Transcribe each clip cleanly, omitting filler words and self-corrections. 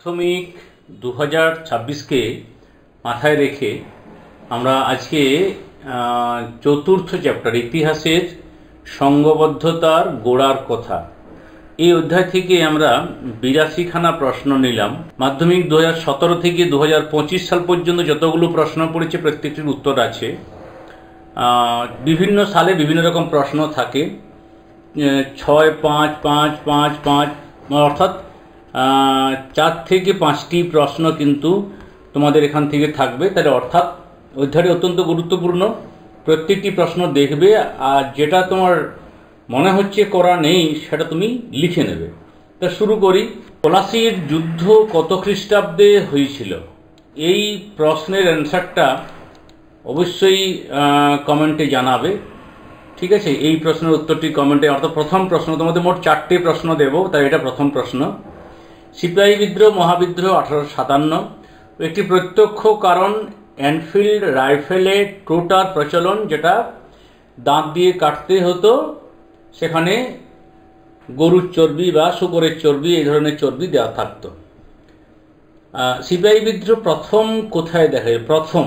মাধ্যমিক 2026কে মাথায় রেখে আমরা আজকে চতুর্থ চ্যাপ্টার ইতিহাসের সংঘবদ্ধতার গোড়ার কথা এই অধ্যায় থেকে আমরা 82খানা প্রশ্ন নিলাম। মাধ্যমিক 2017 থেকে 2025 সাল পর্যন্ত যতগুলো প্রশ্ন পড়েছে প্রত্যেকটির উত্তর আছে। বিভিন্ন সালে বিভিন্ন রকম প্রশ্ন থাকে, 6, 5, 5, 5, 5 অর্থাৎ 4 থেকে 5টি প্রশ্ন কিন্তু তোমাদের এখান থেকে থাকবে। তাহলে অর্থাৎ অধ্যায়টি অত্যন্ত গুরুত্বপূর্ণ, প্রত্যেকটি প্রশ্ন দেখবে আর যেটা তোমার মনে হচ্ছে করা নেই সেটা তুমি লিখে নেবে। তা শুরু করি। পলাশীর যুদ্ধ কত খ্রিস্টাব্দে হয়েছিল? এই প্রশ্নের অ্যান্সারটা অবশ্যই কমেন্টে জানাবে, ঠিক আছে? এই প্রশ্নের উত্তরটি কমেন্টে, অর্থাৎ প্রথম প্রশ্ন, তোমাদের মোট 4টে প্রশ্ন দেব, তাই এটা প্রথম প্রশ্ন। সিপাহী বিদ্রোহ মহাবিদ্রোহ 1857। একটি প্রত্যক্ষ কারণ এনফিল্ড রাইফেলের টোটার প্রচলন, যেটা দাঁত দিয়ে কাটতে হতো, সেখানে গরুর চর্বি বা শূকরের চর্বি এই ধরনের চর্বি দেওয়া থাকতো। সিপাহী বিদ্রোহ প্রথম কোথায় দেখা যায়? প্রথম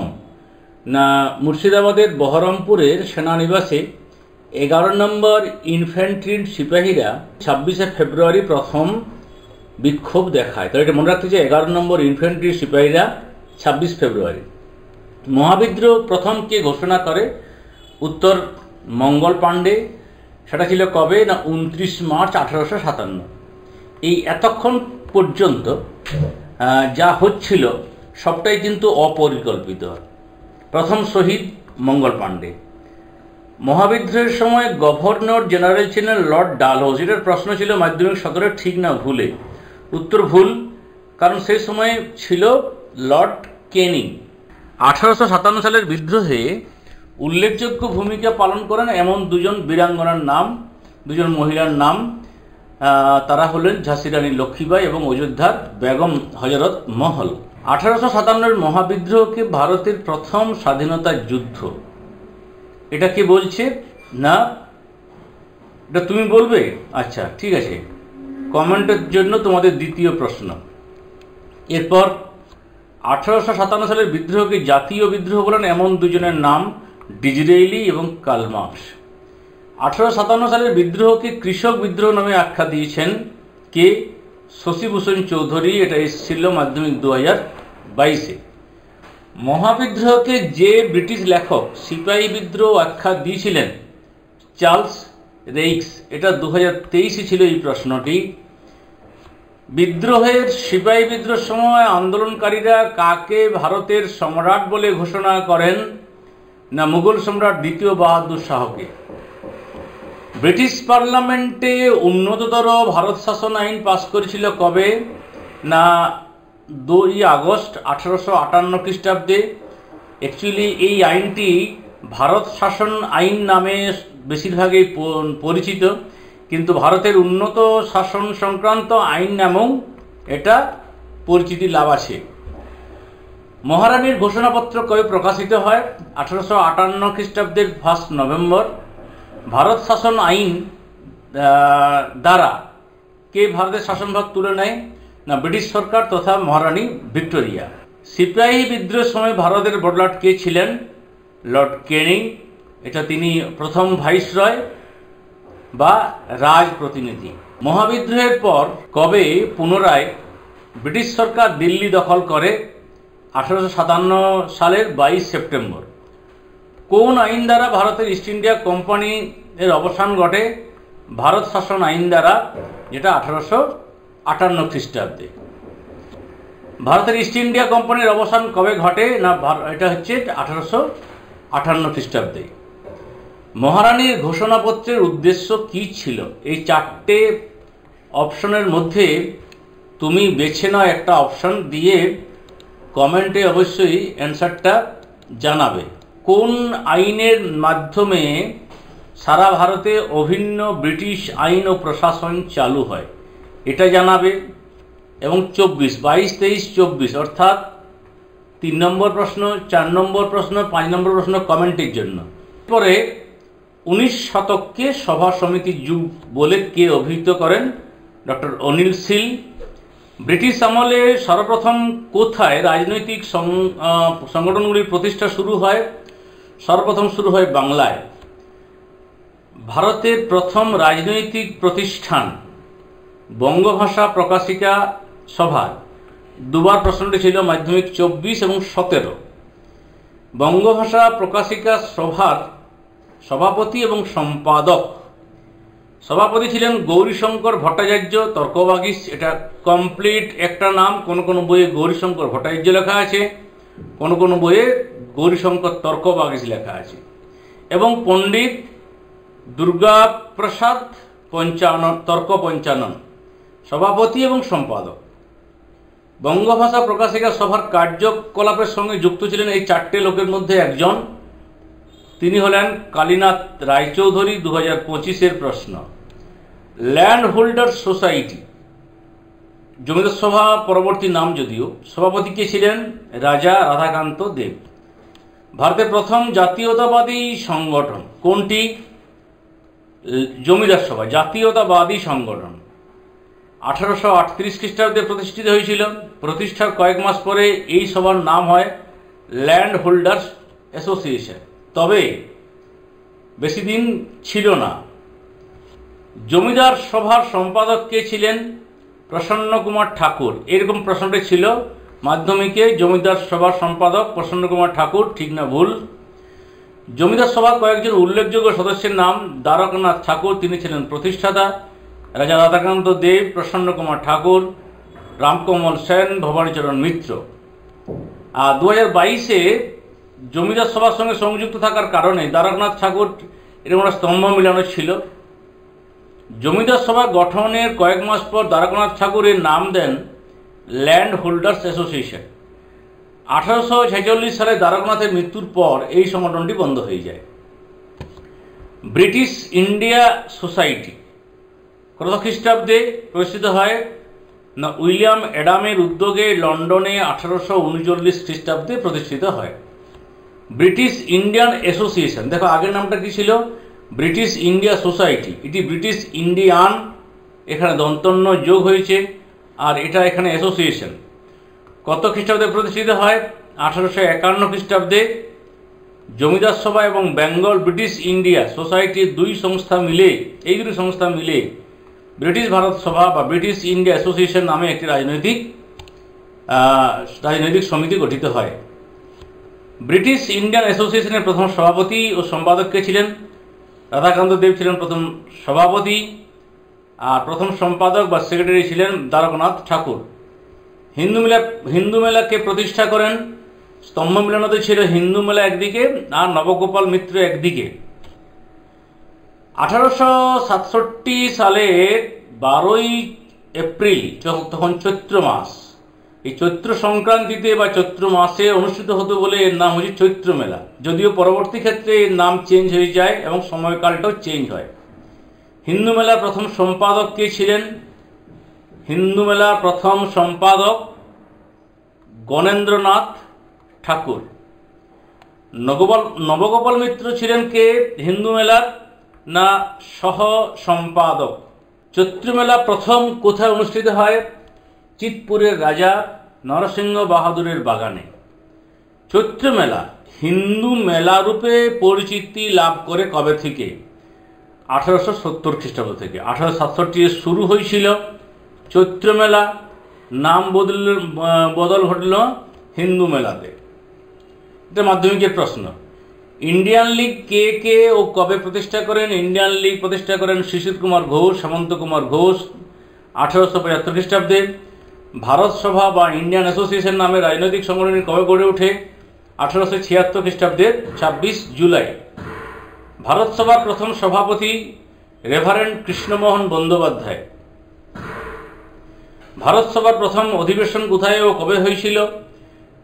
না মুর্শিদাবাদের বহরমপুরের সেনানিবাসে 11 নম্বর ইনফ্যান্ট্রির সিপাহীরা 26শে ফেব্রুয়ারি প্রথম বিক্ষোভ দেখায়। তো এটা মনে রাখতে চাই, 11 নম্বর ইনফ্যান্ট্রির সিপাহীরা 26 ফেব্রুয়ারি। মহাবিদ্রোহ প্রথম কে ঘোষণা করে? উত্তর মঙ্গল পাণ্ডে। সেটা ছিল কবে? না 29 মার্চ 1857। এই এতক্ষণ পর্যন্ত যা হচ্ছিল সবটাই কিন্তু অপরিকল্পিত। প্রথম শহীদ মঙ্গল পাণ্ডে। মহাবিদ্রোহের সময় গভর্নর জেনারেল ছিলেন লর্ড ডালহৌসি। এটার প্রশ্ন ছিল মাধ্যমিক 17 ঠিক না ভুলে? উত্তর ভুল, কারণ সেই সময় ছিল লর্ড ক্যানিং। 1857 সালের বিদ্রোহে উল্লেখযোগ্য ভূমিকা পালন করেন এমন দুজন বীরাঙ্গনার নাম, দুজন মহিলার নাম, তারা হলেন ঝাঁসি রানী লক্ষ্মীবাই এবং অযোধ্যার বেগম হজরত মহল। 1857 মহাবিদ্রোহকে ভারতের প্রথম স্বাধীনতা যুদ্ধ, এটা কে বলছে? না এটা তুমি বলবে? আচ্ছা ঠিক আছে, কমেন্টের জন্য তোমাদের দ্বিতীয় প্রশ্ন। এরপর 1857 সালের বিদ্রোহকে জাতীয় বিদ্রোহ বলেন এমন দুজনের নাম, ডিজরেইলি এবং কার্ল মার্কস। 1857 সালের বিদ্রোহকে কৃষক বিদ্রোহ নামে আখ্যা দিয়েছেন কে? শশীভূষণ চৌধুরী। এটা এসেছিল মাধ্যমিক 2022-এ। মহাবিদ্রোহকে যে ব্রিটিশ লেখক সিপাহী বিদ্রোহ আখ্যা দিয়েছিলেন? চার্লস রেইক্স। এটা 2023-এ ছিল এই প্রশ্নটি। বিদ্রোহের সিপাহী বিদ্রোহের সময় আন্দোলনকারীরা কাকে ভারতের সম্রাট বলে ঘোষণা করেন? না মুঘল সম্রাট দ্বিতীয় বাহাদুর শাহকে। ব্রিটিশ পার্লামেন্টে উন্নততর ভারত শাসন আইন পাশ করেছিল কবে? না 2 আগস্ট 1858 খ্রিস্টাব্দে। অ্যাকচুয়ালি এই আইনটি ভারত শাসন আইন নামে বেশিরভাগই পরিচিত, কিন্তু ভারতের উন্নত শাসন সংক্রান্ত আইন নামেও এটা পরিচিতি লাভ আছে। মহারানীর ঘোষণাপত্র কবে প্রকাশিত হয়? 1858 খ্রিস্টাব্দের 1 নভেম্বর। ভারত শাসন আইন দ্বারা কে ভারতের শাসনভার তুলে নেয়? না ব্রিটিশ সরকার তথা মহারানী ভিক্টোরিয়া। সিপাহী বিদ্রোহের সময় ভারতের বড়লাট কে ছিলেন? লর্ড ক্যানিং। এটা তিনি প্রথম ভাইসরয় বা রাজ প্রতিনিধি। মহাবিদ্রোহের পর কবে পুনরায় ব্রিটিশ সরকার দিল্লি দখল করে? 1857 সালের 22 সেপ্টেম্বর। কোন আইন দ্বারা ভারতের ইস্ট ইন্ডিয়া কোম্পানির অবসান ঘটে? ভারত শাসন আইন দ্বারা, যেটা 1858 খ্রিস্টাব্দে। ভারতের ইস্ট ইন্ডিয়া কোম্পানির অবসান কবে ঘটে? না এটা হচ্ছে 1858 খ্রিস্টাব্দে। মহারানীর ঘোষণাপত্রের উদ্দেশ্য কি ছিল? এই 4টে অপশনের মধ্যে তুমি বেছে নাও একটা অপশন দিয়ে কমেন্টে অবশ্যই অ্যান্সারটা জানাবে। কোন আইনের মাধ্যমে সারা ভারতে অভিন্ন ব্রিটিশ আইন ও প্রশাসন চালু হয়? এটা জানাবে। এবং 24, 22, 23, 24 অর্থাৎ 3 নম্বর প্রশ্ন, 4 নম্বর প্রশ্ন, 5 নম্বর প্রশ্ন কমেন্টের জন্য। পরে 19 শতককে সভা সমিতির যুগ বলে কে অভিহিত করেন? ডক্টর অনিল শীল। ব্রিটিশ আমলে সর্বপ্রথম কোথায় রাজনৈতিক সংগঠনগুলির প্রতিষ্ঠা শুরু হয়? সর্বপ্রথম শুরু হয় বাংলায়। ভারতের প্রথম রাজনৈতিক প্রতিষ্ঠান বঙ্গভাষা প্রকাশিকা সভা। দুবার প্রশ্নটি ছিল মাধ্যমিক 24 এবং 17। বঙ্গভাষা প্রকাশিকা সভার সভাপতি এবং সম্পাদক, সভাপতি ছিলেন গৌরীশঙ্কর ভট্টাচার্য তর্কবাগীশ। এটা কমপ্লিট একটা নাম, কোন কোন বইয়ে গৌরীশঙ্কর ভট্টাচার্য লেখা আছে, কোন কোন বইয়ে গৌরীশঙ্কর তর্কবাগীশ লেখা আছে। এবং পণ্ডিত দুর্গাপ্রসাদ তর্ক পঞ্চানন, সভাপতি এবং সম্পাদক। বঙ্গভাষা প্রকাশিকা সভার কার্যকলাপের সঙ্গে যুক্ত ছিলেন এই 4টে লোকের মধ্যে একজন, তিনি হলেন কালীনাথ রায়চৌধুরী। 2025-এর প্রশ্ন। ল্যান্ড হোল্ডার্স সোসাইটি, জমিদার সভা পরবর্তী নাম যদিও, সভাপতি কে ছিলেন? রাজা রাধাকান্ত দেব। ভারতের প্রথম জাতীয়তাবাদী সংগঠন কোনটি? জমিদার সভা, জাতীয়তাবাদী সংগঠন। 1838 খ্রিস্টাব্দে প্রতিষ্ঠিত হয়েছিল। প্রতিষ্ঠার কয়েক মাস পরে এই সভার নাম হয় ল্যান্ড হোল্ডার্স অ্যাসোসিয়েশন, তবে বেশি দিন ছিল না। জমিদার সভার সম্পাদক কে ছিলেন? প্রসন্ন কুমার ঠাকুর। এরকম প্রশ্নটি ছিল মাধ্যমিকে, জমিদার সভার সম্পাদক প্রসন্ন কুমার ঠাকুর, ঠিক না ভুল? জমিদার সভার কয়েকজন উল্লেখযোগ্য সদস্যের নাম: দ্বারকনাথ ঠাকুর, তিনি ছিলেন প্রতিষ্ঠাতা; রাজা রাধাকান্ত দেব, প্রসন্ন কুমার ঠাকুর, রামকমল সেন, ভবানীচরণ মিত্র। আর 2022-এ জমিদার সভার সঙ্গে সংযুক্ত থাকার কারণে দ্বারকনাথ ঠাকুর এরকম একটা স্তম্ভ মিলানো ছিল। জমিদার সভা গঠনের কয়েক মাস পর দ্বারকনাথ ঠাকুরের নাম দেন ল্যান্ড হোল্ডার্স অ্যাসোসিয়েশন। 1846 সালে দ্বারকনাথের মৃত্যুর পর এই সংগঠনটি বন্ধ হয়ে যায়। ব্রিটিশ ইন্ডিয়া সোসাইটি কত খ্রিস্টাব্দে প্রতিষ্ঠিত হয়? না, উইলিয়াম অ্যাডামের উদ্যোগে লন্ডনে 1839 খ্রিস্টাব্দে প্রতিষ্ঠিত হয়। ব্রিটিশ ইন্ডিয়ান অ্যাসোসিয়েশন, দেখো আগের নামটা কি ছিল? ব্রিটিশ ইন্ডিয়া সোসাইটি, এটি ব্রিটিশ ইন্ডিয়ান, এখানে দন্তন্য যোগ হয়েছে, আর এটা এখানে অ্যাসোসিয়েশন। কত খ্রিস্টাব্দে প্রতিষ্ঠিত হয়? 1851 খ্রিস্টাব্দে। জমিদার সভা এবং বেঙ্গল ব্রিটিশ ইন্ডিয়া সোসাইটির এই দুটি সংস্থা মিলে ব্রিটিশ ভারত সভা বা ব্রিটিশ ইন্ডিয়া অ্যাসোসিয়েশন নামে একটি রাজনৈতিক সমিতি গঠিত হয়। ব্রিটিশ ইন্ডিয়ান অ্যাসোসিয়েশনের প্রথম সভাপতি ও সম্পাদক কে ছিলেন? রাধাকান্ত দেব ছিলেন প্রথম সভাপতি, আর প্রথম সম্পাদক বা সেক্রেটারি ছিলেন দ্বারকনাথ ঠাকুর। হিন্দু মেলাকে প্রতিষ্ঠা করেন? স্তম্ভ মিলনতে ছিল হিন্দু মেলা একদিকে আর নবগোপাল মিত্র একদিকে। 1867 সালের 12ই এপ্রিল, তখন চৈত্র মাস, এই চৈত্র সংক্রান্তিতে বা চৈত্র মাসে অনুষ্ঠিত হতো বলে এর নাম হচ্ছে চৈত্র মেলা। যদিও পরবর্তী ক্ষেত্রে এর নাম চেঞ্জ হয়ে যায় এবং সময়কালটাও চেঞ্জ হয়। হিন্দু মেলার প্রথম সম্পাদক কে ছিলেন? হিন্দু মেলার প্রথম সম্পাদক গণেন্দ্রনাথ ঠাকুর। নবগোপাল মিত্র ছিলেন কে হিন্দু মেলার? না, সহ সম্পাদক। চৈত্র মেলা প্রথম কোথায় অনুষ্ঠিত হয়? চিতপুরের রাজা নরসিংহ বাহাদুরের বাগানে। চৈত্র মেলা হিন্দু মেলা রূপে পরিচিতি লাভ করে কবে থেকে? 1870 খ্রিস্টাব্দ থেকে। 1867 শুরু হয়েছিল চৈত্র মেলা, নাম বদল ঘটল হিন্দু মেলাতে। এটা মাধ্যমিকের প্রশ্ন। ইন্ডিয়ান লীগ কে ও কবে প্রতিষ্ঠা করেন? ইন্ডিয়ান লীগ প্রতিষ্ঠা করেন শিশির কুমার ঘোষ, হেমন্ত কুমার ঘোষ 1875 খ্রিস্টাব্দে। ভারত সভা বা ইন্ডিয়ান অ্যাসোসিয়েশন নামে রাজনৈতিক সংগঠন কবে গড়ে ওঠে? 1876 খ্রিস্টাব্দের 26 জুলাই। ভারত সভার প্রথম সভাপতি রেভারেন্ড কৃষ্ণমোহন বন্দ্যোপাধ্যায়। ভারত সভার প্রথম অধিবেশন কোথায় ও কবে হয়েছিল?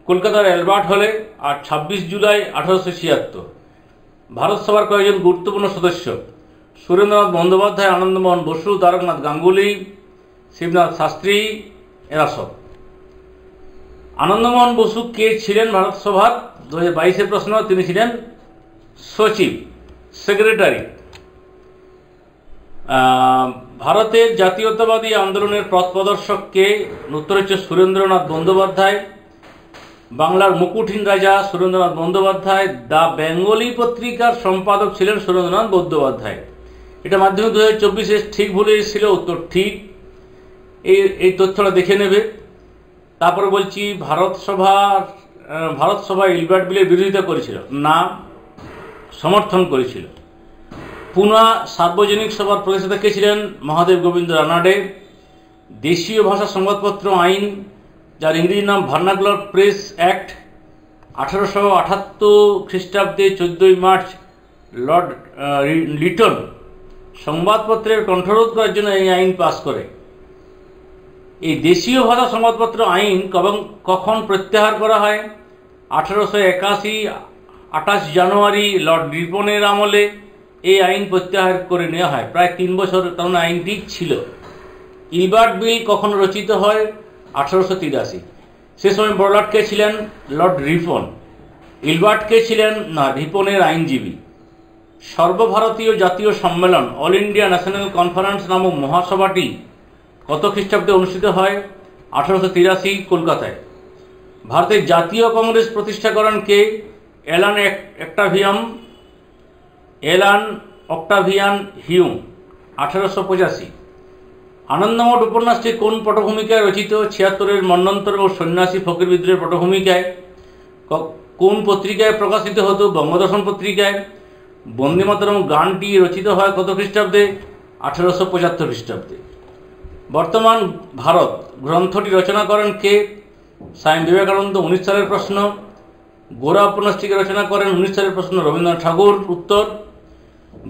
কলকাতার অ্যালবার্ট হলে, আর 26 জুলাই 1876। ভারত সভার কয়েকজন গুরুত্বপূর্ণ সদস্য: সুরেন্দ্রনাথ বন্দ্যোপাধ্যায়, আনন্দমোহন বসু, তারকনাথ গাঙ্গুলি, শিবনাথ শাস্ত্রী, এরা সব। আনন্দমোহন বসু কে ছিলেন ভারত সভার? 2022-এর প্রশ্ন। তিনি ছিলেন সচিব, সেক্রেটারি। ভারতের জাতীয়তাবাদী আন্দোলনের পথ প্রদর্শক কে? উত্তর হচ্ছে সুরেন্দ্রনাথ বন্দ্যোপাধ্যায়। বাংলার মুকুটহীন রাজা সুরেন্দ্রনাথ বন্দ্যোপাধ্যায়। দ্য বেঙ্গলি পত্রিকার সম্পাদক ছিলেন সুরেন্দ্রনাথ বন্দ্যোপাধ্যায়। এটা মাধ্যমিক 2024-এ ঠিক ভুলে এসেছিল, উত্তর ঠিক। এই তথ্যটা দেখে নেবে। তারপরে বলছি, ভারত সভা ইলবার্ট বিলের বিরোধিতা করেছিল না, সমর্থন করেছিল। পুনা সার্বজনিক সভার প্রতিষ্ঠাতা কে ছিলেন? মহাদেব গোবিন্দ রানাডে। দেশীয় ভাষা সংবাদপত্র আইন, যার ইংরেজি নাম ভার্নাকুলার প্রেস অ্যাক্ট, 1878 খ্রিস্টাব্দে 14 মার্চ লর্ড লিটন সংবাদপত্রের কণ্ঠরোধ করার জন্য এই আইন পাস করে। এই দেশীয় ভাষা সংবাদপত্র আইন কখন প্রত্যাহার করা হয়? 1881 28 জানুয়ারি লর্ড রিপনের আমলে এই আইন প্রত্যাহার করে নেওয়া হয়। প্রায় 3 বছর তখন আইনটি ছিল। ইলবার্ট বিল কখন রচিত হয়? 1883। সে সময় বড়লাট কে ছিলেন? লর্ড রিপন। ইলবার্ট কে ছিলেন? না, রিপনের আইনজীবী। সর্বভারতীয় জাতীয় সম্মেলন অল ইন্ডিয়া ন্যাশনাল কনফারেন্স নামক মহাসভাটি কত খ্রিস্টাব্দে অনুষ্ঠিত হয়? 1883 কলকাতায়। ভারতের জাতীয় কংগ্রেস প্রতিষ্ঠা করেন কে? Allan Octavian Hume, 1885। আনন্দমঠ উপন্যাসটি কোন পটভূমিকায় রচিত? 76-এর মন্বন্তর ও সন্ন্যাসী ফকির বিদ্রোহের পটভূমিকায়। কোন পত্রিকায় প্রকাশিত হতো? বঙ্গদর্শন পত্রিকায়। বন্দে মাতরম গানটি রচিত হয় কত খ্রিস্টাব্দে? 1875 খ্রিস্টাব্দে। বর্তমান ভারত গ্রন্থটি রচনা করেন কে? স্বামী বিবেকানন্দ, 19 সালের প্রশ্ন। গোরা উপন্যাসটিকে রচনা করেন 19 সালের প্রশ্ন রবীন্দ্রনাথ ঠাকুর। উত্তর,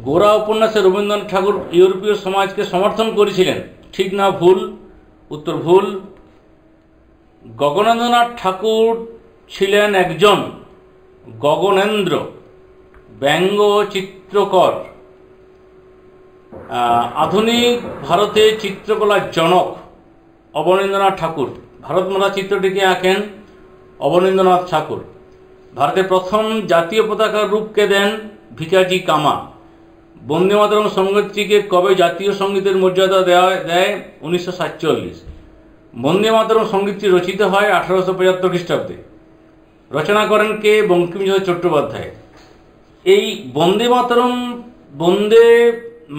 গোরা উপন্যাসে রবীন্দ্রনাথ ঠাকুর ইউরোপীয় সমাজকে সমর্থন করেছিলেন। ঠিক না ভুল? উত্তর ভুল। গগনেন্দ্রনাথ ঠাকুর ছিলেন একজন গগনেন্দ্র ব্যঙ্গ চিত্রকর। আধুনিক ভারতে চিত্রকলার জনক অবনীন্দ্রনাথ ঠাকুর। ভারতমাতা চিত্রটিকে আঁকেন অবনীন্দ্রনাথ ঠাকুর। ভারতের প্রথম জাতীয় পতাকার রূপ কে দেন? ভিকাজি কামা। বন্দে মাতরম সঙ্গীতটিকে কবে জাতীয় সঙ্গীতের মর্যাদা দেয়? 1947। বন্দে মাতরম সঙ্গীতটি রচিত হয় 1875 খ্রিস্টাব্দে। রচনা করেন কে? বঙ্কিমচন্দ্র চট্টোপাধ্যায়। এই বন্দে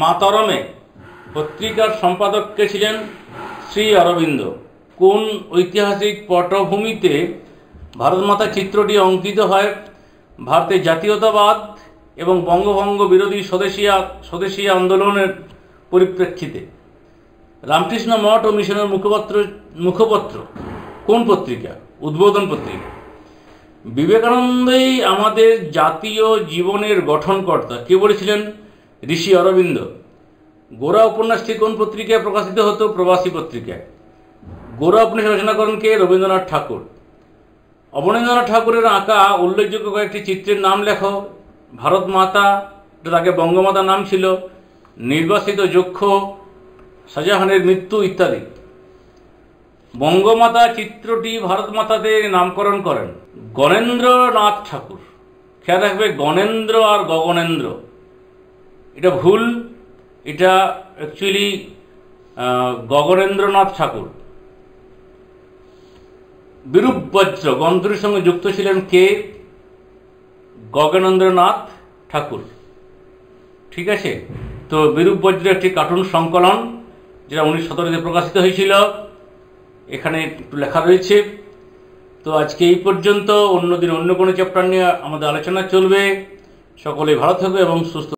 মাতরমে পত্রিকার সম্পাদক কে ছিলেন? শ্রী অরবিন্দ। কোন ঐতিহাসিক পটভূমিতে ভারতমাতা চিত্রটি অঙ্কিত হয়? ভারতের জাতীয়তাবাদ এবং বঙ্গভঙ্গ বিরোধী স্বদেশী আন্দোলনের পরিপ্রেক্ষিতে। রামকৃষ্ণ মঠ ও মিশনের মুখপত্র কোন পত্রিকা? উদ্বোধন পত্রিকা। বিবেকানন্দই আমাদের জাতীয় জীবনের গঠনকর্তা কে বলেছিলেন? ঋষি অরবিন্দ। গোরা উপন্যাসটি কোন পত্রিকায় প্রকাশিত হতো? প্রবাসী পত্রিকায়। গোরা উপন্যাস রচনা করেন কে? রবীন্দ্রনাথ ঠাকুর। অবনীন্দ্রনাথ ঠাকুরের আঁকা উল্লেখযোগ্য কয়েকটি চিত্রের নাম লেখো। ভারত মাতা, এটার আগে বঙ্গমাতা নাম ছিল, নির্বাসিত যক্ষ, শাহজাহানের মৃত্যু ইত্যাদি। বঙ্গমাতা চিত্রটি ভারত মাতাদের নামকরণ করেন গণেন্দ্রনাথ ঠাকুর। খেয়াল রাখবে, গণেন্দ্র আর গগনেন্দ্র, এটা ভুল। এটা অ্যাকচুয়ালি গগনেন্দ্রনাথ ঠাকুর। বিরূপ বজ্র গ্রন্থটির সঙ্গে যুক্ত ছিলেন কে? গগনেন্দ্রনাথ ঠাকুর। ঠিক আছে, তো বিরূপ বজ্র একটি কার্টুন সংকলন, যেটা 1917-তে প্রকাশিত হয়েছিল। এখানে একটু লেখা রয়েছে। তো আজকে এই পর্যন্ত। অন্যদিন অন্য কোনো চ্যাপ্টার নিয়ে আমাদের আলোচনা চলবে। সকলে ভালো থাকবে এবং সুস্থ।